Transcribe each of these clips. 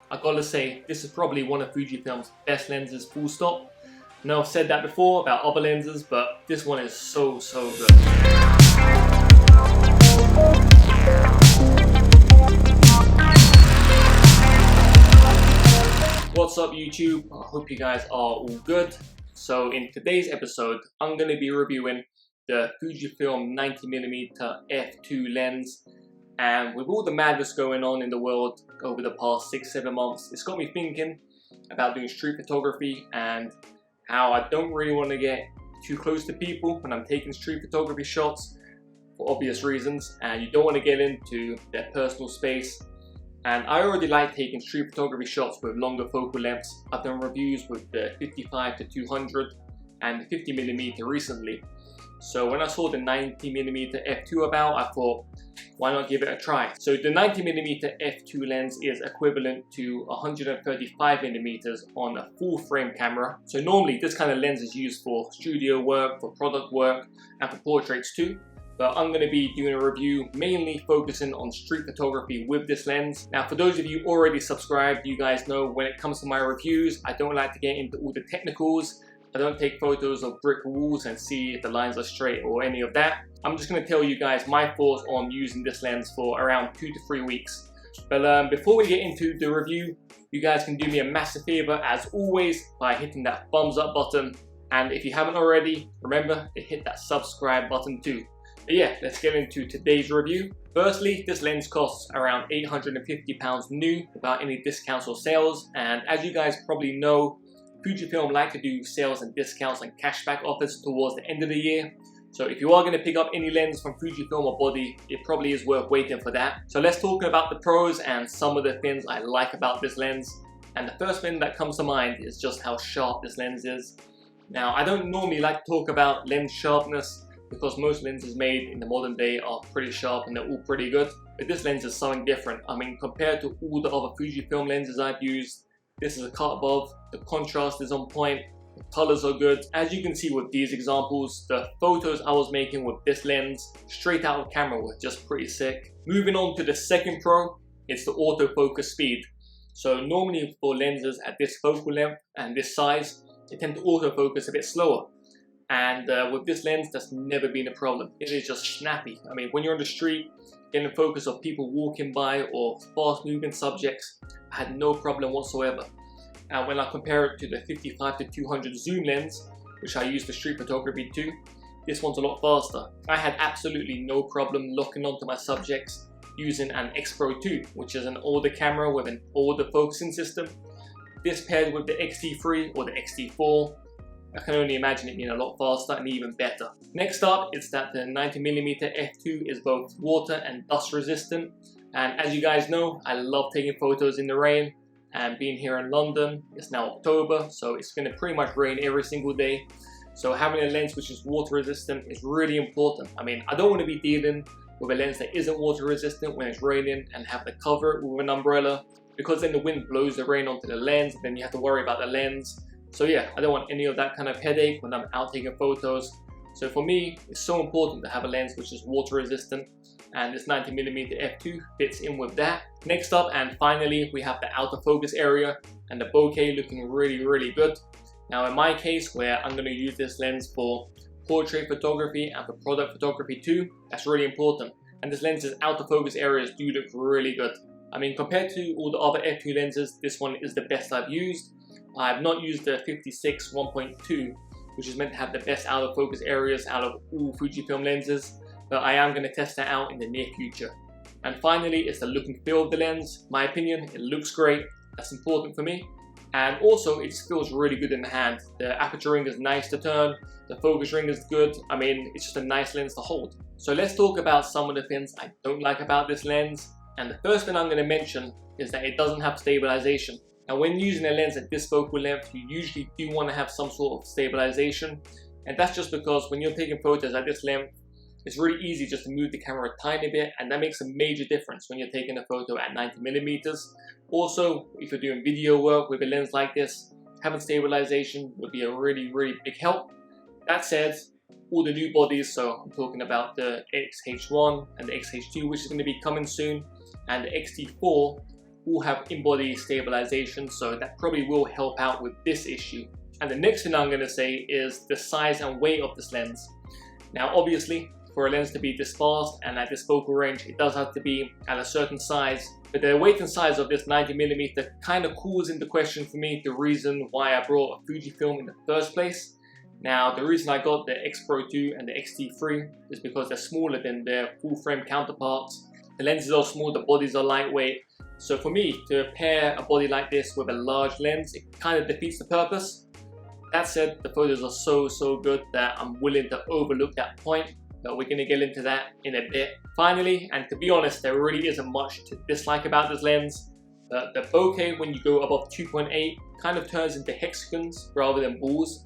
I gotta say, this is probably one of Fujifilm's best lenses, full stop. I know I've said that before about other lenses, but this one is so good. What's up YouTube? I hope you guys are all good. So in today's episode, I'm going to be reviewing the Fujifilm 90mm f2 lens. And with all the madness going on in the world over the past 6-7 months, it's got me thinking about doing street photography and how I don't really want to get too close to people when I'm taking street photography shots for obvious reasons, and you don't want to get into their personal space. And I already like taking street photography shots with longer focal lengths. I've done reviews with the 55-200 and the 50mm recently. So when I saw the 90mm f2 about, I thought, why not give it a try? So the 90mm f2 lens is equivalent to 135mm on a full frame camera. So normally this kind of lens is used for studio work, for product work, and for portraits too. But I'm going to be doing a review mainly focusing on street photography with this lens. Now for those of you already subscribed, you guys know when it comes to my reviews, I don't like to get into all the technicals. I don't take photos of brick walls and see if the lines are straight or any of that. I'm just going to tell you guys my thoughts on using this lens for around 2 to 3 weeks. But before we get into the review, you guys can do me a massive favor as always by hitting that thumbs up button. And if you haven't already, remember to hit that subscribe button too. But yeah, let's get into today's review. Firstly, this lens costs around £850 new without any discounts or sales. And as you guys probably know, Fujifilm like to do sales and discounts and cashback offers towards the end of the year. So if you are going to pick up any lens from Fujifilm or Body, it probably is worth waiting for that. So let's talk about the pros and some of the things I like about this lens. And the first thing that comes to mind is just how sharp this lens is. Now, I don't normally like to talk about lens sharpness because most lenses made in the modern day are pretty sharp and they're all pretty good. But this lens is something different. I mean, compared to all the other Fujifilm lenses I've used, this is a cut above, the contrast is on point, the colors are good. As you can see with these examples, the photos I was making with this lens straight out of camera were just pretty sick. Moving on to the second pro, it's the autofocus speed. So normally for lenses at this focal length and this size, they tend to autofocus a bit slower. And with this lens, that's never been a problem. It is just snappy. I mean, when you're on the street, getting focus of people walking by or fast moving subjects, I had no problem whatsoever. And when I compare it to the 55-200 zoom lens, which I use for street photography too, this one's a lot faster. I had absolutely no problem locking onto my subjects using an X Pro 2, which is an older camera with an older focusing system. This paired with the X-T3 or the X-T4, I can only imagine it being a lot faster and even better. Next up is that the 90mm f2 is both water and dust resistant. And as you guys know, I love taking photos in the rain. And being here in London, it's now October, so it's going to pretty much rain every single day. So having a lens which is water resistant is really important. I mean, I don't want to be dealing with a lens that isn't water resistant when it's raining and have to cover it with an umbrella, because then the wind blows the rain onto the lens and then you have to worry about the lens. So yeah, I don't want any of that kind of headache when I'm out taking photos. So for me, it's so important to have a lens which is water resistant, and this 90mm f2 fits in with that. Next up and finally, we have the outer focus area and the bokeh looking really good. Now in my case, where I'm going to use this lens for portrait photography and for product photography too, that's really important. And this lens's outer focus areas do look really good. I mean, compared to all the other f2 lenses, this one is the best I've used. I have not used the 56 1.2, which is meant to have the best out of focus areas out of all Fujifilm lenses, but I am going to test that out in the near future. And finally, it's the look and feel of the lens. My opinion, it looks great. That's important for me. And also, it just feels really good in the hand. The aperture ring is nice to turn. The focus ring is good. I mean, it's just a nice lens to hold. So let's talk about some of the things I don't like about this lens. And the first thing I'm going to mention is that it doesn't have stabilization. Now when using a lens at this focal length, you usually do want to have some sort of stabilization. And that's just because when you're taking photos at this length, it's really easy just to move the camera a tiny bit, and that makes a major difference when you're taking a photo at 90mm. Also, if you're doing video work with a lens like this, having stabilization would be a really big help. That said, all the new bodies, so I'm talking about the XH1 and the XH2, which is going to be coming soon, and the X-T4, all have in-body stabilization, so that probably will help out with this issue. And the next thing I'm going to say is the size and weight of this lens. Now obviously, for a lens to be this fast and at this focal range, it does have to be at a certain size. But the weight and size of this 90mm kind of calls into question for me the reason why I brought a Fujifilm in the first place. Now the reason I got the X Pro 2 and the X-T3 is because they're smaller than their full frame counterparts. The lenses are small, the bodies are lightweight. So for me, to pair a body like this with a large lens, it kind of defeats the purpose. That said, the photos are so good that I'm willing to overlook that point. But we're going to get into that in a bit. Finally, and to be honest, there really isn't much to dislike about this lens. The bokeh, when you go above 2.8, kind of turns into hexagons rather than balls.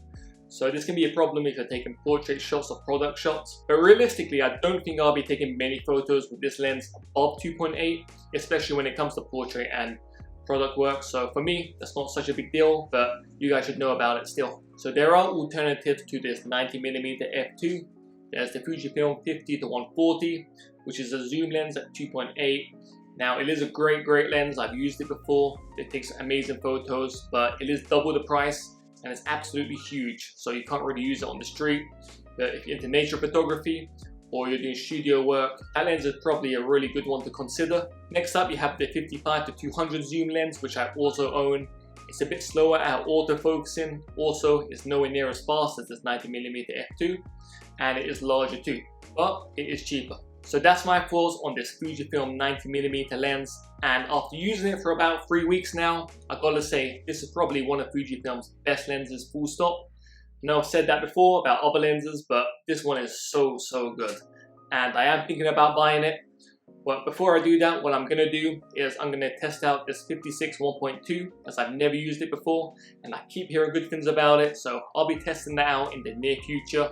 So this can be a problem if you're taking portrait shots or product shots. But realistically, I don't think I'll be taking many photos with this lens above 2.8, especially when it comes to portrait and product work. So for me, that's not such a big deal, but you guys should know about it still. So there are alternatives to this 90mm f2. There's the Fujifilm 50-140, which is a zoom lens at 2.8. Now it is a great lens. I've used it before. It takes amazing photos, but it is double the price and it's absolutely huge. So you can't really use it on the street. But if you're into nature photography or you're doing studio work, that lens is probably a really good one to consider. Next up, you have the 55-200 zoom lens, which I also own. It's a bit slower at autofocusing. Also, it's nowhere near as fast as this 90mm f2. And it is larger too, but it is cheaper. So that's my thoughts on this Fujifilm 90mm lens, and after using it for about 3 weeks now, I gotta say this is probably one of Fujifilm's best lenses, full stop. I know I've said that before about other lenses, but this one is so good, and I am thinking about buying it. But before I do that, what I'm gonna do is I'm gonna test out this 56 1.2, as I've never used it before and I keep hearing good things about it, so I'll be testing that out in the near future.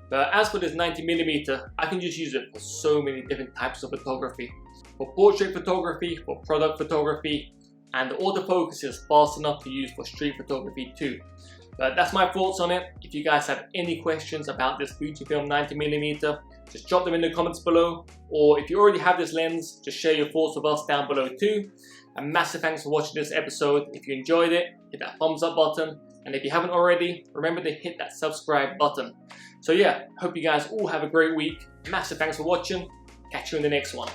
But as for this 90mm, I can just use it for so many different types of photography. For portrait photography, for product photography, and the autofocus is fast enough to use for street photography too. But that's my thoughts on it. If you guys have any questions about this Fujifilm 90mm, just drop them in the comments below. Or if you already have this lens, just share your thoughts with us down below too. A massive thanks for watching this episode. If you enjoyed it, hit that thumbs up button. And if you haven't already, remember to hit that subscribe button. So yeah, hope you guys all have a great week. Massive thanks for watching. Catch you in the next one.